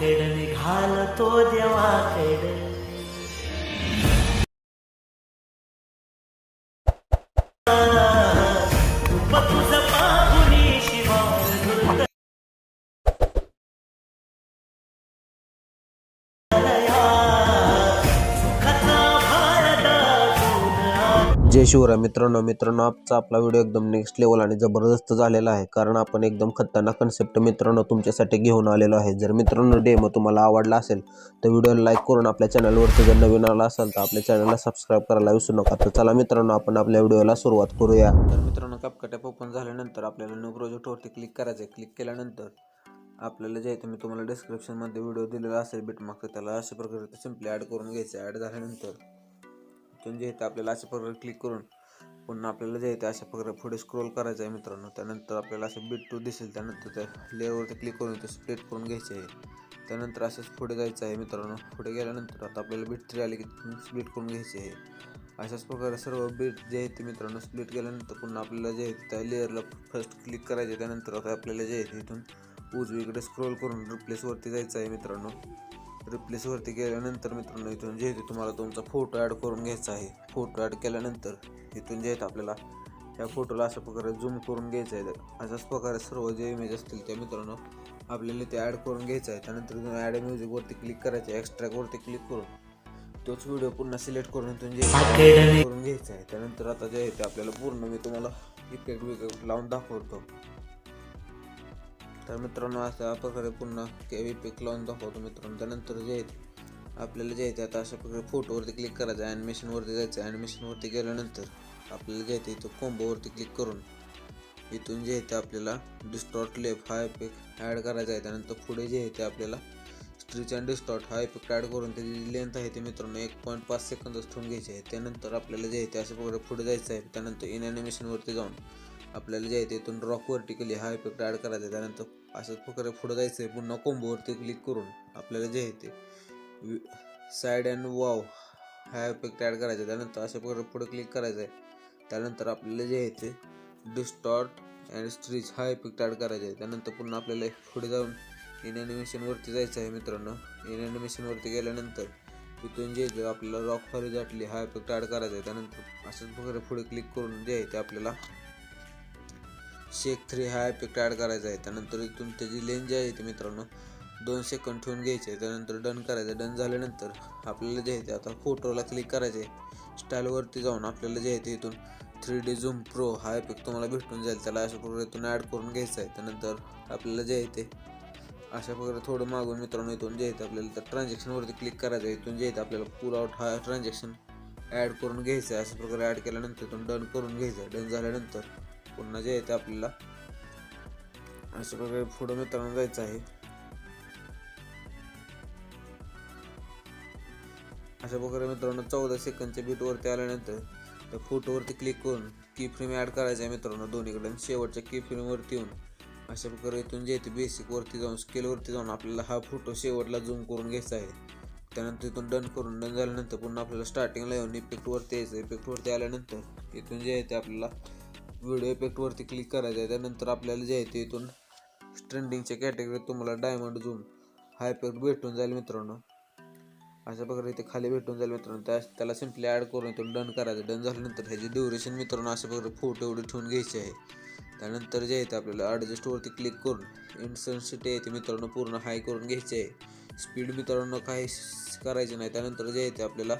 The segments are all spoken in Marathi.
आखेड निघालतो देवाखेड रूप तुझं पाहुनी शिवाय सुखाचा भारत जय शिवराय मित्रांनो आजचा आपला व्हिडिओ एकदम नेक्स्ट लेवल आणि जबरदस्त झालेला आहे, कारण आपण एकदम खतरनाक कन्सेप्ट मित्रांनो तुमच्यासाठी घेऊन आलेलो आहे। जर मित्रांनो डेमो तुम्हाला आवडला असेल तर व्हिडिओला लाईक करून आपल्या चॅनलवरती जर नवीन आला असाल तर आपल्या चॅनलला सबस्क्राईब करायला विसरू नका। तर चला मित्रांनो आपण आपल्या व्हिडिओला सुरुवात करूया। तर मित्रांनो CapCut ॲप ओपन झाल्यानंतर आपल्याला न्यू प्रोजेक्टवरती क्लिक करायचं आहे। क्लिक केल्यानंतर आपल्याला जे आहे मी तुम्हाला डिस्क्रिप्शनमध्ये व्हिडिओ दिलेला असेल बिटमार्क, त्याला अशा प्रकारे सिम्पली ॲड करून घ्यायचं। ॲड झाल्यानंतर इथून जे आहे आपल्याला अशा प्रकारे क्लिक करून पुन्हा आपल्याला जे आहे अशा प्रकारे पुढे स्क्रोल करायचं आहे मित्रांनो। त्यानंतर आपल्याला असं बिट टू दिसेल, त्यानंतर त्या लेअरवरती क्लिक करून ते स्प्लिट करून घ्यायचे आहे। त्यानंतर असंच पुढे जायचं आहे मित्रांनो। पुढे गेल्यानंतर आता आपल्याला बिट 3 आली की स्प्लिट करून घ्यायचे आहे। अशाच प्रकारे सर्व बिट जे आहे ते मित्रांनो स्प्लिट केल्यानंतर पुन्हा आपल्याला जे आहे त्या लेअरला फर्स्ट क्लिक करायचे। त्यानंतर आता आपल्याला जे आहे इथून उजवीकडे स्क्रोल करून रिप्लेसवरती जायचं आहे मित्रांनो। रिप्लेसवरती गेल्यानंतर मित्रांनो इथून जे आहे तुम्हाला तुमचा फोटो ॲड करून घ्यायचा आहे। फोटो ॲड केल्यानंतर इथून जे आहे आपल्याला त्या फोटोला अशा प्रकारे झूम करून घ्यायचं आहे। अशाच प्रकारे सर्व जे इमेज असतील त्या मित्रांनो आपल्याला ते ॲड करून घ्यायचं आहे। त्यानंतर इथून ॲड म्युझिकवरती क्लिक करायचं आहे। एक्स्ट्रॅक्टवरती क्लिक करून तोच व्हिडिओ पुन्हा सिलेक्ट करून इथून जे करून घ्यायचं आहे। त्यानंतर आता जे आहे ते आपल्याला पूर्ण मी तुम्हाला इफेक्ट लावून दाखवतो। तर मित्रांनो अशा प्रकारे पुन्हा इफेक्ट लावून दाखवतो मित्रांनो। त्यानंतर जे आहे आपल्याला जे आहे आता अशा प्रकारे फोटोवरती क्लिक करायचं आहे। ॲनिमेशनवरती जायचं आहे। ॲनिमेशनवरती गेल्यानंतर आपल्याला जे आहे इथं कॉम्बोवरती क्लिक करून इथून जे आहे ते आपल्याला डिस्टॉर्ट लेफ्ट हा इफेक्ट ॲड करायचा आहे। त्यानंतर पुढे जे आहे ते आपल्याला स्ट्रीच अँड डिस्टॉर्ट हा इफेक्ट ॲड करून त्याची लेंथ आहे ते मित्रांनो 1.5 सेकंदच ठेवून घ्यायची आहे। त्यानंतर आपल्याला जे आहे ते अशा प्रकारे पुढे जायचं आहे। त्यानंतर इन ॲनिमेशनवरती जाऊन आपल्याला जे आहे ते इथून रॉक व्हर्टिकली हा इफेक्ट ॲड करायचा आहे। त्यानंतर अशाच प्रकारे पुढे जायचं आहे। पुन्हा कॉम्बोवरती क्लिक करून आपल्याला जे आहे ते साईड अँड वाव हा इफेक्ट ॲड करायचा आहे। त्यानंतर अशा प्रकारे पुढे क्लिक करायचं आहे। त्यानंतर आपल्याला जे आहे ते डिस्टॉर्ट अँड स्ट्रीच हा इफेक्ट ॲड करायचा आहे। त्यानंतर पुन्हा आपल्याला पुढे जाऊन इन ॲनिमेशनवरती जायचं आहे मित्रांनो। इन ॲनिमेशनवरती गेल्यानंतर इथून जे आहे आपल्याला रॉक हॉरिझॉन्टली हा इफेक्ट ॲड करायचा आहे। त्यानंतर अशाच प्रकारे पुढे क्लिक करून जे आहे ते आपल्याला शेक 3 हा इफेक्ट ॲड करायचा आहे। त्यानंतर इथून त्याची लेंथ जी आहे ते मित्रांनो 2 सेकंद ठेवून घ्यायचे आहे। त्यानंतर डन करायचं। डन झाल्यानंतर आपल्याला जे आहे ते आता फोटोला क्लिक करायचे आहे। स्टाईलवरती जाऊन आपल्याला जे आहे ते इथून 3D झूम प्रो हा इफेक्ट तुम्हाला भेटून जाईल, त्याला अशा प्रकारे इथून ॲड करून घ्यायचं आहे। त्यानंतर आपल्याला जे आहे ते अशा प्रकारे थोडं मागून मित्रांनो इथून जे आहे ते आपल्याला त्या ट्रान्झॅक्शनवरती क्लिक करायचं आहे। इथून जे आहे ते आपल्याला पुल आउट हा ट्रान्झॅक्शन ॲड करून घ्यायचं आहे। अशा प्रकारे ॲड केल्यानंतर इथून डन करून घ्यायचं आहे। डन झाल्यानंतर पुन्हा जे आहे ते आपल्याला अशा प्रकारे पुढं मित्रांनो जायचं आहे। अशा प्रकारे मित्रांनो 14 सेकंदच्या बीटवरती आल्यानंतर त्या फोटोवरती क्लिक करून की फ्रेम ॲड करायचं आहे मित्रांनो दोन्हीकडे। शेवटच्या की फ्रेमवरती येऊन अशा प्रकारे इथून जे आहे ते बेसिकवरती जाऊन स्केलवरती जाऊन आपल्याला हा फोटो शेवटला झूम करून घ्यायचा आहे। त्यानंतर इथून डन करून डन झाल्यानंतर पुन्हा आपल्याला स्टार्टिंगला येऊन इफेक्टवरती यायचं। इफेक्टवरती आल्यानंतर इथून जे आहे ते आपल्याला व्हिडिओ इफेक्टवरती क्लिक करायचं आहे। त्यानंतर आपल्याला जे आहे ते इथून ट्रेंडिंगच्या कॅटेगरीत तुम्हाला डायमंड झूम हा इफेक्ट भेटून जाईल मित्रांनो। अशा प्रकारे इथे खाली भेटून जाईल मित्रांनो। त्याला सिम्पली ॲड करून इथून डन करायचं। डन झाल्यानंतर ह्याची ड्युरेशन मित्रांनो अशा प्रकारे फोटो एवढी ठेवून घ्यायची आहे। त्यानंतर जे आहे ते आपल्याला ॲडजस्टवरती क्लिक करून इंटेन्सिटी आहे ते मित्रांनो पूर्ण हाय करून घ्यायची आहे। स्पीड मित्रांनो काही करायची नाही। त्यानंतर जे आहे ते आपल्याला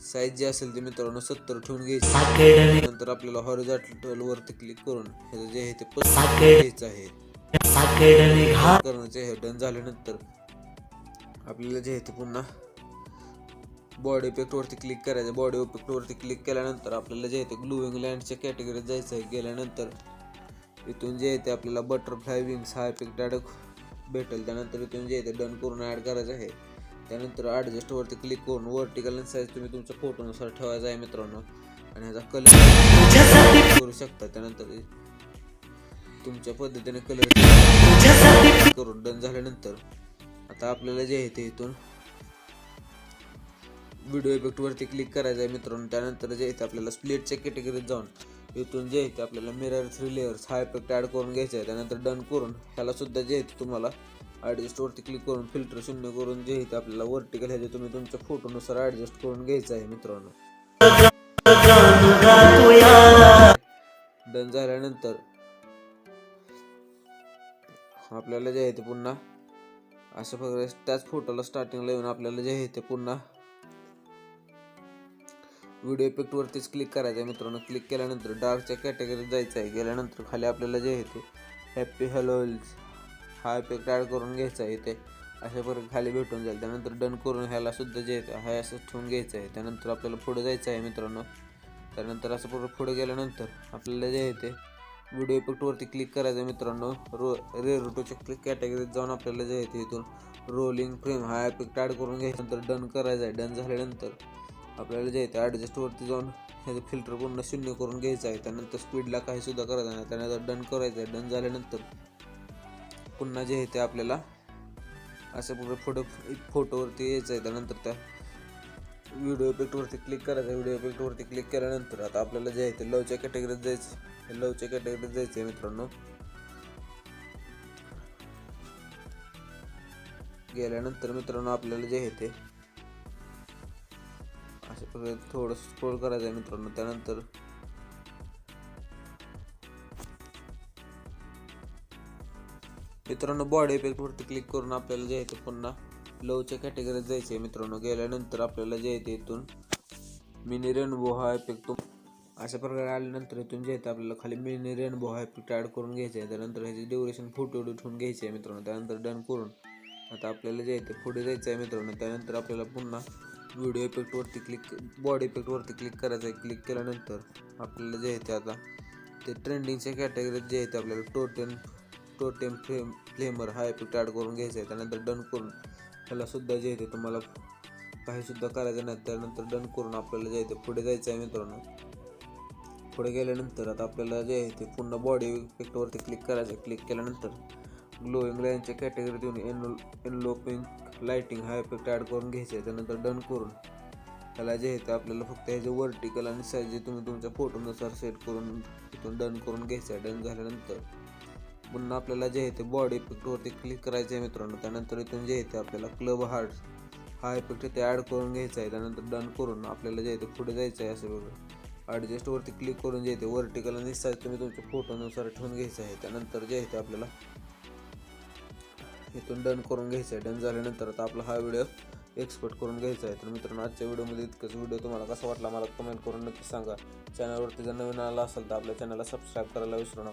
साईज जे असेल ते मित्रांनो 70 ठेवून घ्यायची। त्यानंतर आपल्याला हॉरिझॉन्टलवरती क्लिक करून ह्याचं जे आहे ते 35 घ्यायचं आहे करण्याचे आहे। डन झाल्यानंतर आपल्याला जे आहे ते पुन्हा बॉडी इफेक्टवरती क्लिक करायचं। बॉडी इफेक्टवरती क्लिक केल्यानंतर आपल्याला जे आहे ते ग्लुईंग लँडच्या कॅटेगरीत जायचं आहे। गेल्यानंतर इथून जे आहे ते आपल्याला बटरफ्लाय विंग्स हा इफेक्ट ॲड भेटेल। त्यानंतर इथून जे आहे ते डन करून ॲड करायचं आहे। त्यानंतर ॲडजस्टवरती क्लिक करून वर्टिकल साईज तुम्ही तुमच्या फोटोनुसार ठेवायचा आहे मित्रांनो आणि ह्याचा कलर करू शकता। त्यानंतर तुमच्या पद्धतीने कलर करून डन झाल्यानंतर आता आपल्याला जे आहे ते इथून व्हिडिओ इफेक्टवरती क्लिक करायचं आहे मित्रांनो। त्यानंतर जे आहे ते आपल्याला स्प्लिटच्या कॅटेगरीत जाऊन इथून जे आहे ते आपल्याला मिरर 3 लेयर्स हा इफेक्ट ॲड करून घ्यायचा आहे। त्यानंतर डन करून ह्याला सुद्धा जे आहे ते तुम्हाला ॲडजस्टवरती क्लिक करून फिल्टर शून्य करून जे इथे आपल्याला वर्टिकल ह्याचे तुम्ही तुमच्या फोटोनुसार ॲडजस्ट करून घ्यायचं आहे मित्रांनो. डन झाल्यानंतर आपल्याला जे आहे ते पुन्हा अशा प्रकारे त्याच फोटोला स्टार्टिंगला येऊन आपल्याला जे आहे ते पुन्हा व्हिडिओ इफेक्टवरतीच क्लिक करायचं आहे मित्रांनो. क्लिक केल्यानंतर डार्कच्या कॅटेगरीत जायचं आहे. गेल्यानंतर खाली आपल्याला जे आहे ते हॅपी हॅलोल्स हा इफेक्ट ॲड करून घ्यायचा आहे. इथे अशा प्रकारे खाली भेटून जाईल. त्यानंतर डन करून ह्याला सुद्धा जे आहे हा असं ठेवून घ्यायचं आहे. त्यानंतर आपल्याला पुढे जायचं आहे मित्रांनो. त्यानंतर असं पुढे गेल्यानंतर आपल्याला जे आहे ते व्हिडिओ इफेक्टवरती क्लिक करायचं आहे मित्रांनो. रेरोटोच्या कॅटेगरीत जाऊन आपल्याला जे आहे ते इथून रोलिंग फ्रेम हा इफेक्ट ॲड करून घ्यायचा. नंतर डन करायचं आहे. डन झाल्यानंतर आपल्याला जे आहे ते ॲडजस्टवरती जाऊन ह्याचं फिल्टर पूर्ण शून्य करून घ्यायचं आहे. त्यानंतर स्पीडला काही सुद्धा करायचं नाही. त्यानंतर डन करायचं आहे. डन झाल्यानंतर पुन्हा जे आहे ते आपल्याला असं पूर्ण फोटोवरती यायचं आहे. त्यानंतर त्या व्हिडिओ इफेक्टवरती क्लिक करायचं आहे. व्हिडिओ इफेक्टवरती क्लिक केल्यानंतर आता आपल्याला जे आहे ते लवच्या कॅटेगरीत जायचं. लवच्या कॅटेगरीत जायचं आहे मित्रांनो. गेल्यानंतर मित्रांनो आपल्याला जे आहे ते अशा प्रकारे थोडं स्क्रोल करायचं आहे मित्रांनो. त्यानंतर मित्रांनो बॉडी इफेक्टवरती क्लिक करून आपल्याला जे आहे ते पुन्हा लवच्या कॅटेगरीत जायचं आहे मित्रांनो. गेल्यानंतर आपल्याला जे आहे ते इथून मिनी रेनबो हा इफेक्ट अशा प्रकारे आल्यानंतर इथून जे आहे ते आपल्याला खाली मिनी रेनबो हा इफेक्ट ॲड करून घ्यायचा आहे. त्यानंतर ह्याची ड्युरेशन फोटो ठेवून घ्यायची आहे मित्रांनो. त्यानंतर डन करून आता आपल्याला जे आहे ते पुढे जायचं आहे मित्रांनो. त्यानंतर आपल्याला पुन्हा व्हिडिओ इफेक्टवरती बॉडी इफेक्टवरती क्लिक करायचं आहे. क्लिक केल्यानंतर आपल्याला जे आहे ते आता ते ट्रेंडिंगच्या कॅटेगरीत जे आहे ते आपल्याला टोटेम फ्लेमर हा इफेक्ट ॲड करून घ्यायचा आहे. त्यानंतर डन करून त्याला सुद्धा जे आहे ते तुम्हाला काही सुद्धा करायचं नाही. त्यानंतर डन करून आपल्याला जे आहे ते पुढे जायचं आहे मित्रांनो. पुढे गेल्यानंतर आता आपल्याला जे आहे ते पुन्हा बॉडी इफेक्टवरती क्लिक करायचं आहे. क्लिक केल्यानंतर ग्लोईंग लाईनच्या कॅटेगरीत येऊन एनलोपिंग लाइटिंग हा इफेक्ट ॲड करून घ्यायचा आहे. त्यानंतर डन करून त्याला जे आहे ते आपल्याला फक्त ह्याचे वर्टिकल आणि साईज जे तुम्ही तुमच्या फोटोनुसार सेट करून तिथून डन करून घ्यायचं आहे. डन झाल्यानंतर पुन्हा आपल्याला जे आहे ते बॉडी इफेक्टवरती क्लिक करायचं आहे मित्रांनो. त्यानंतर इथून जे आहे ते आपल्याला क्लब हार्ट हा इफेक्ट ते ॲड करून घ्यायचा आहे. त्यानंतर डन करून आपल्याला जे आहे ते पुढे जायचं आहे. असं बघा ॲडजस्टवरती क्लिक करून जे आहे ते वर्टिकल आणि साईज तुम्ही तुमच्या फोटोनुसार ठेवून घ्यायचं आहे. त्यानंतर जे आहे ते आपल्याला इथून डन करून घ्यायचं आहे. डन झाल्यानंतर आता आपला हा व्हिडिओ एक्सपोर्ट करून घ्यायचा आहे. तर मित्रांनो आजच्या व्हिडिओमध्ये इतकंच. व्हिडिओ तुम्हाला कसा वाटला मला कमेंट करून नक्की सांगा. चॅनलवरती जर नवीन आला असेल तर आपल्या चॅनलला सबस्क्राईब करायला विसरू नका.